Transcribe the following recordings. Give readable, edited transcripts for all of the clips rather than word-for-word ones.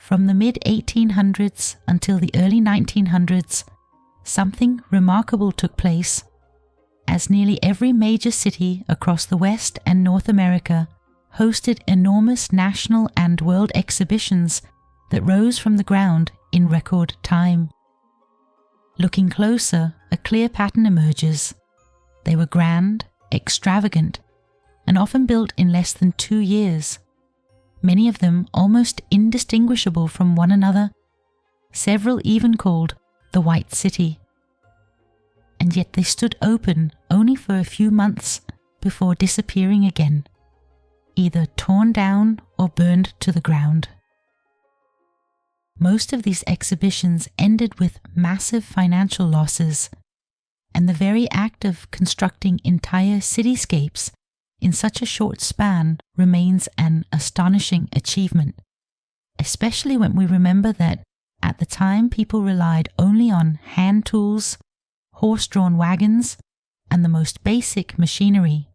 From the mid-1800s until the early 1900s, something remarkable took place, as nearly every major city across the West and North America hosted enormous national and world exhibitions that rose from the ground in record time. Looking closer, a clear pattern emerges. They were grand, extravagant, and often built in less than 2 years, many of them almost indistinguishable from one another, several even called the White City. And yet they stood open only for a few months before disappearing again, either torn down or burned to the ground. Most of these exhibitions ended with massive financial losses, and the very act of constructing entire cityscapes in such a short span remains an astonishing achievement, especially when we remember that at the time people relied only on hand tools, horse-drawn wagons, and the most basic machinery.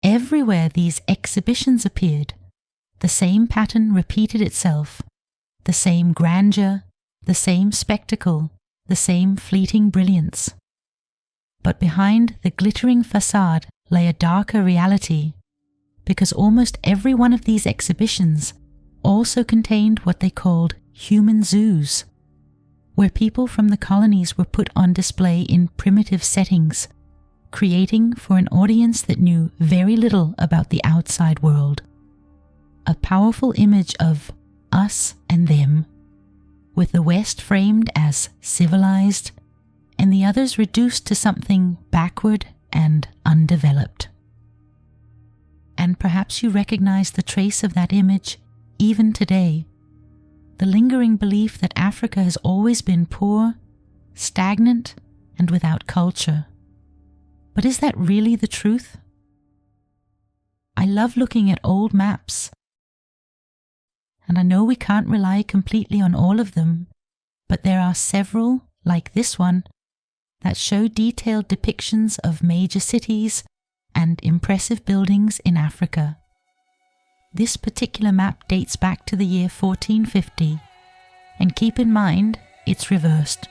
Everywhere these exhibitions appeared, the same pattern repeated itself, the same grandeur, the same spectacle, the same fleeting brilliance. But behind the glittering facade lay a darker reality, because almost every one of these exhibitions also contained what they called human zoos, where people from the colonies were put on display in primitive settings, creating for an audience that knew very little about the outside world a powerful image of us and them, with the West framed as civilized and the others reduced to something backward and undeveloped. And perhaps you recognize the trace of that image even today, the lingering belief that Africa has always been poor, stagnant, and without culture. But is that really the truth? I love looking at old maps, and I know we can't rely completely on all of them, but there are several, like this one, that show detailed depictions of major cities and impressive buildings in Africa. This particular map dates back to the year 1450, and keep in mind it's reversed.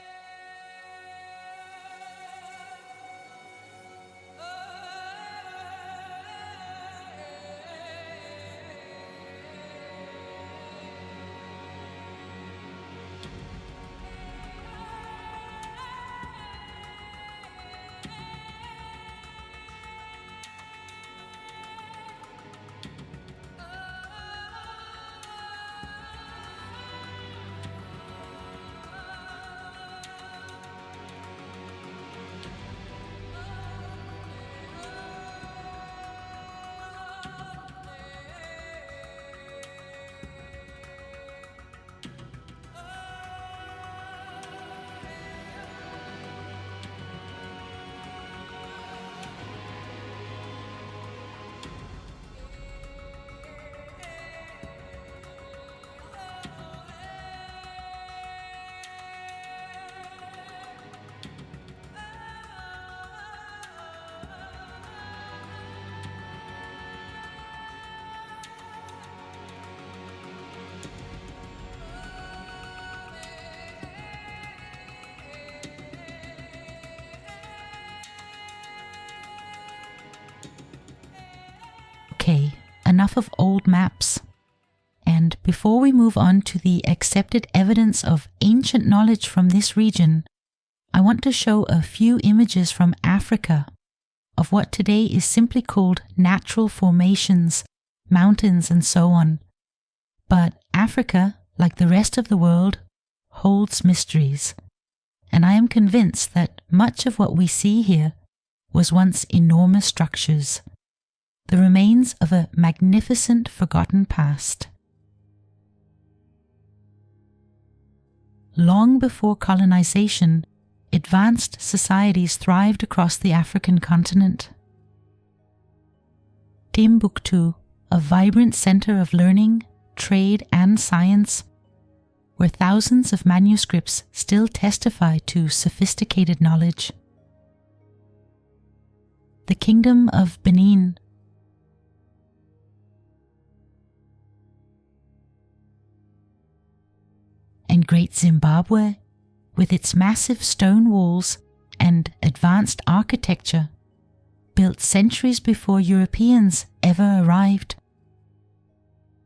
Okay, enough of old maps. And before we move on to the accepted evidence of ancient knowledge from this region, I want to show a few images from Africa of what today is simply called natural formations, mountains, and so on. But Africa, like the rest of the world, holds mysteries, and I am convinced that much of what we see here was once enormous structures, the remains of a magnificent forgotten past. Long before colonization, advanced societies thrived across the African continent. Timbuktu, a vibrant center of learning, trade, and science, where thousands of manuscripts still testify to sophisticated knowledge. The Kingdom of Benin, Great Zimbabwe, with its massive stone walls and advanced architecture, built centuries before Europeans ever arrived.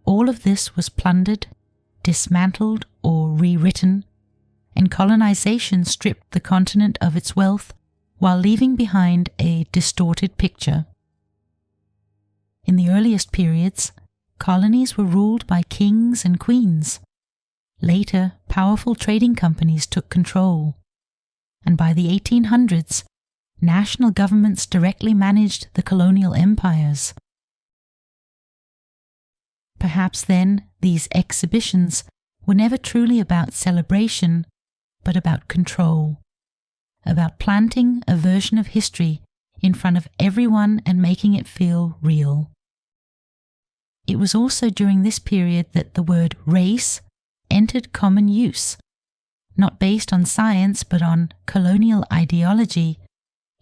All of this was plundered, dismantled, or rewritten, and colonization stripped the continent of its wealth while leaving behind a distorted picture. In the earliest periods, colonies were ruled by kings and queens. Later, powerful trading companies took control, and by the 1800s, national governments directly managed the colonial empires. Perhaps then, these exhibitions were never truly about celebration, but about control, about planting a version of history in front of everyone and making it feel real. It was also during this period that the word race entered common use, not based on science but on colonial ideology,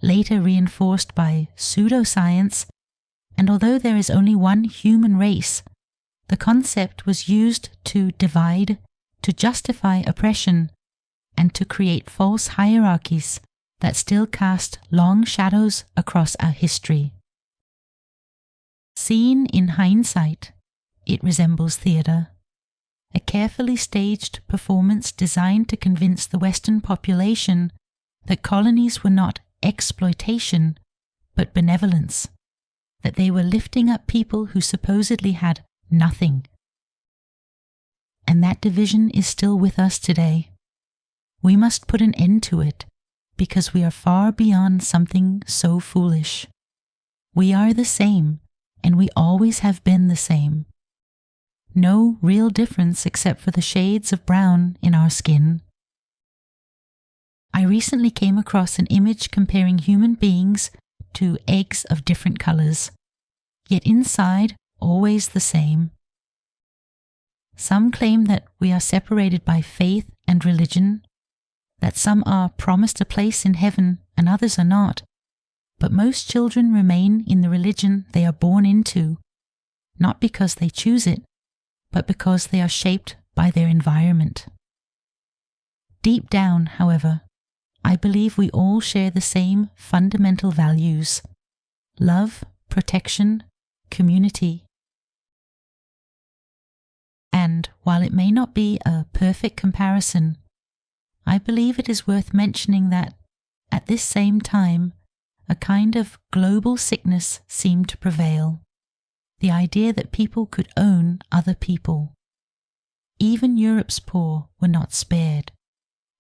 later reinforced by pseudoscience, and although there is only one human race, the concept was used to divide, to justify oppression, and to create false hierarchies that still cast long shadows across our history. Seen in hindsight, it resembles theatre, a carefully staged performance designed to convince the Western population that colonies were not exploitation, but benevolence, that they were lifting up people who supposedly had nothing. And that division is still with us today. We must put an end to it, because we are far beyond something so foolish. We are the same, and we always have been the same. No real difference except for the shades of brown in our skin. I recently came across an image comparing human beings to eggs of different colors, yet inside always the same. Some claim that we are separated by faith and religion, that some are promised a place in heaven and others are not, but most children remain in the religion they are born into, not because they choose it, but because they are shaped by their environment. Deep down, however, I believe we all share the same fundamental values: love, protection, community. And while it may not be a perfect comparison, I believe it is worth mentioning that, at this same time, a kind of global sickness seemed to prevail, the idea that people could own other people. Even Europe's poor were not spared.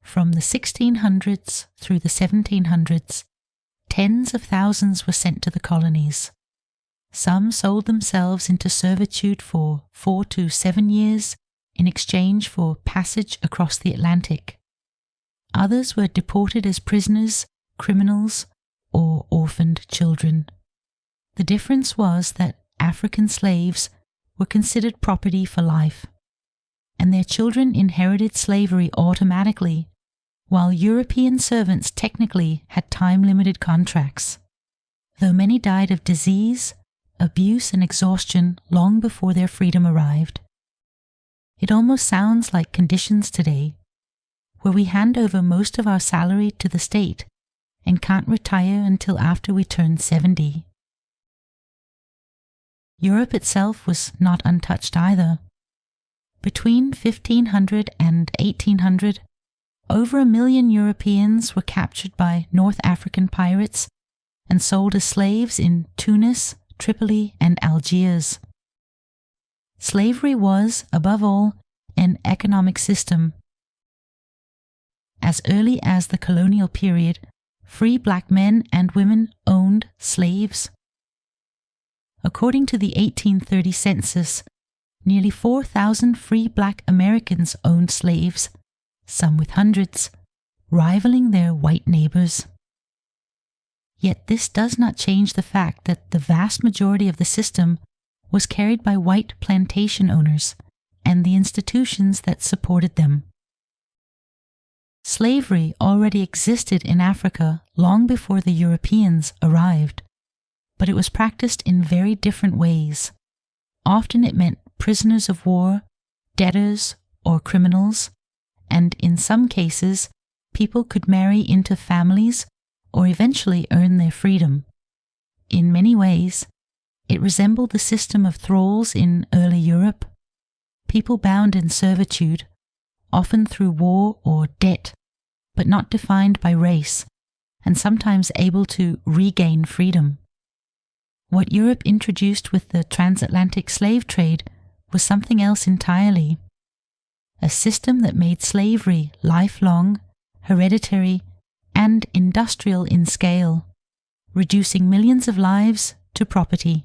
From the 1600s through the 1700s, tens of thousands were sent to the colonies. Some sold themselves into servitude for 4 to 7 years in exchange for passage across the Atlantic. Others were deported as prisoners, criminals, or orphaned children. The difference was that African slaves were considered property for life, and their children inherited slavery automatically, while European servants technically had time-limited contracts. Though many died of disease, abuse, and exhaustion long before their freedom arrived. It almost sounds like conditions today, where we hand over most of our salary to the state and can't retire until after we turn 70. Europe itself was not untouched either. Between 1500 and 1800, over 1 million Europeans were captured by North African pirates and sold as slaves in Tunis, Tripoli, and Algiers. Slavery was, above all, an economic system. As early as the colonial period, free black men and women owned slaves. According to the 1830 census, nearly 4,000 free black Americans owned slaves, some with hundreds, rivaling their white neighbors. Yet this does not change the fact that the vast majority of the system was carried by white plantation owners and the institutions that supported them. Slavery already existed in Africa long before the Europeans arrived, but it was practiced in very different ways. Often it meant prisoners of war, debtors, or criminals, and in some cases, people could marry into families or eventually earn their freedom. In many ways, it resembled the system of thralls in early Europe, people bound in servitude, often through war or debt, but not defined by race, and sometimes able to regain freedom. What Europe introduced with the transatlantic slave trade was something else entirely. A system that made slavery lifelong, hereditary, and industrial in scale, reducing millions of lives to property.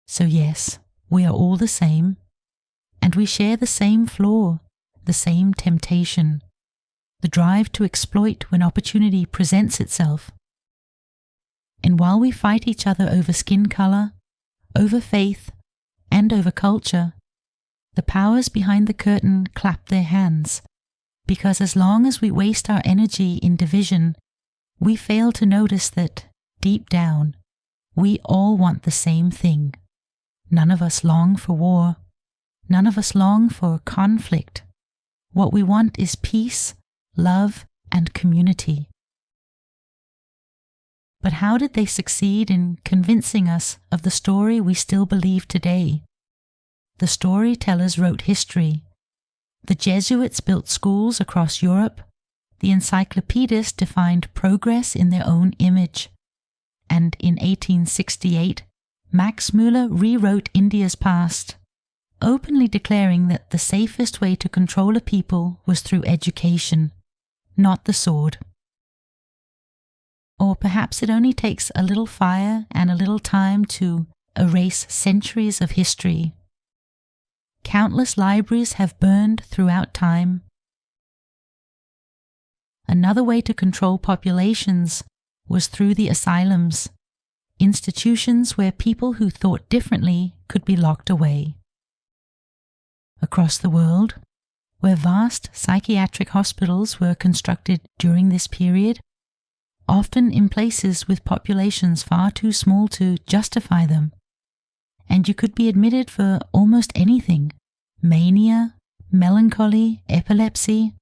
So yes, we are all the same, and we share the same flaw, the same temptation, the drive to exploit when opportunity presents itself. And while we fight each other over skin color, over faith, and over culture, the powers behind the curtain clap their hands, because as long as we waste our energy in division, we fail to notice that, deep down, we all want the same thing. None of us long for war. None of us long for conflict. What we want is peace, love, and community. But how did they succeed in convincing us of the story we still believe today? The storytellers wrote history. The Jesuits built schools across Europe. The encyclopedists defined progress in their own image. And in 1868, Max Müller rewrote India's past, openly declaring that the safest way to control a people was through education, not the sword. Or perhaps it only takes a little fire and a little time to erase centuries of history. Countless libraries have burned throughout time. Another way to control populations was through the asylums, institutions where people who thought differently could be locked away. Across the world, where vast psychiatric hospitals were constructed during this period, often in places with populations far too small to justify them, and you could be admitted for almost anything: mania, melancholy, epilepsy,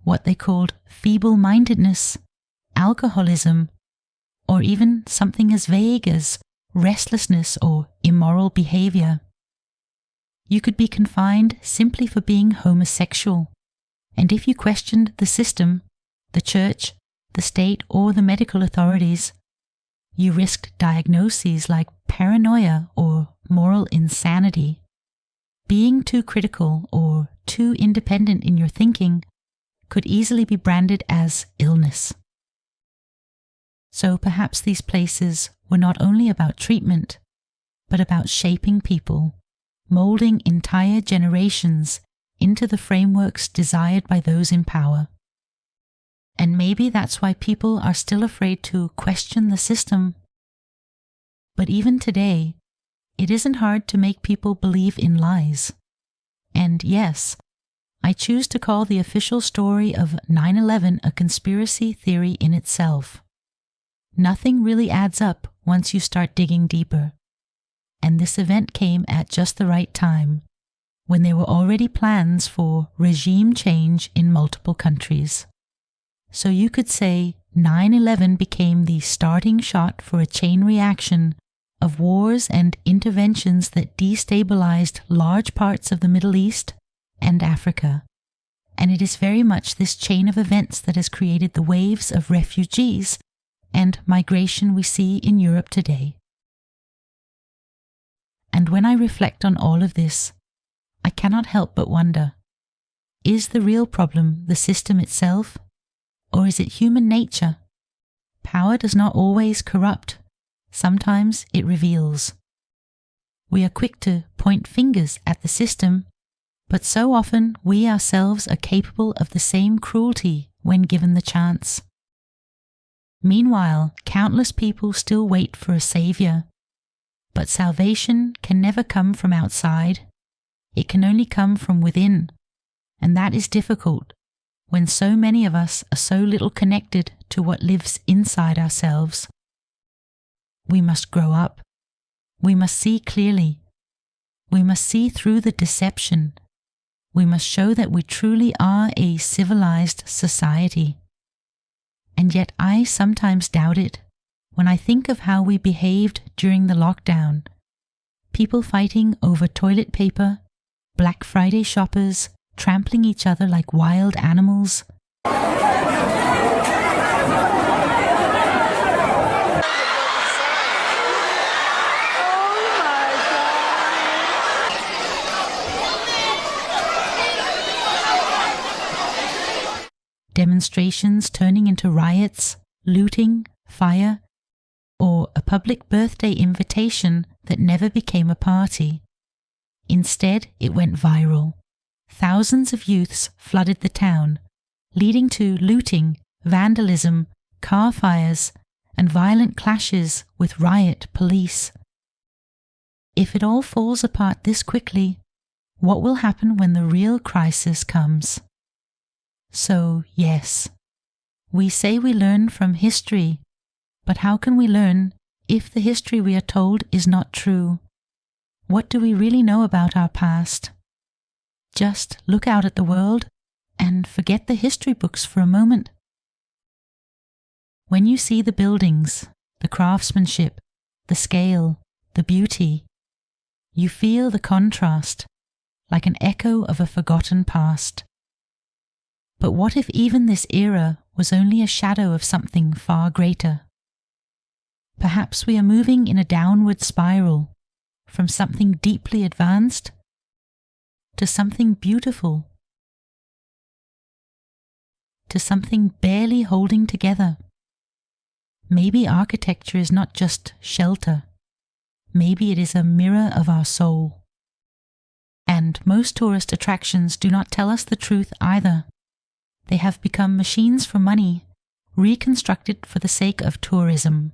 what they called feeble-mindedness, alcoholism, or even something as vague as restlessness or immoral behavior. You could be confined simply for being homosexual, and if you questioned the system, the church, the state, or the medical authorities, you risked diagnoses like paranoia or moral insanity. Being too critical or too independent in your thinking could easily be branded as illness. So perhaps these places were not only about treatment, but about shaping people, molding entire generations into the frameworks desired by those in power. And maybe that's why people are still afraid to question the system. But even today, it isn't hard to make people believe in lies. And yes, I choose to call the official story of 9/11 a conspiracy theory in itself. Nothing really adds up once you start digging deeper. And this event came at just the right time, when there were already plans for regime change in multiple countries. So you could say 9/11 became the starting shot for a chain reaction of wars and interventions that destabilized large parts of the Middle East and Africa. And it is very much this chain of events that has created the waves of refugees and migration we see in Europe today. And when I reflect on all of this, I cannot help but wonder, is the real problem the system itself, or is it human nature? Power does not always corrupt. Sometimes it reveals. We are quick to point fingers at the system, but so often we ourselves are capable of the same cruelty when given the chance. Meanwhile, countless people still wait for a savior. But salvation can never come from outside. It can only come from within. And that is difficult when so many of us are so little connected to what lives inside ourselves. We must grow up. We must see clearly. We must see through the deception. We must show that we truly are a civilized society. And yet I sometimes doubt it when I think of how we behaved during the lockdown. People fighting over toilet paper, Black Friday shoppers trampling each other like wild animals. Demonstrations turning into riots, looting, fire, or a public birthday invitation that never became a party. Instead, it went viral. Thousands of youths flooded the town, leading to looting, vandalism, car fires, and violent clashes with riot police. If it all falls apart this quickly, what will happen when the real crisis comes? So, yes, we say we learn from history, but how can we learn if the history we are told is not true? What do we really know about our past? Just look out at the world and forget the history books for a moment. When you see the buildings, the craftsmanship, the scale, the beauty, you feel the contrast, like an echo of a forgotten past. But what if even this era was only a shadow of something far greater? Perhaps we are moving in a downward spiral, from something deeply advanced to something beautiful, to something barely holding together. Maybe architecture is not just shelter. Maybe it is a mirror of our soul. And most tourist attractions do not tell us the truth either. They have become machines for money, reconstructed for the sake of tourism.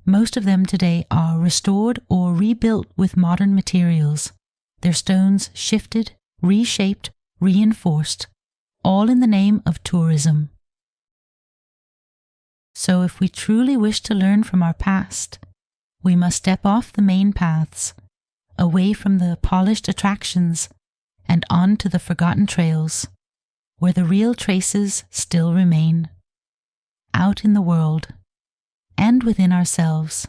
Most of them today are restored or rebuilt with modern materials, their stones shifted, reshaped, reinforced, all in the name of tourism. So if we truly wish to learn from our past, we must step off the main paths, away from the polished attractions, and on to the forgotten trails, where the real traces still remain, out in the world, and within ourselves.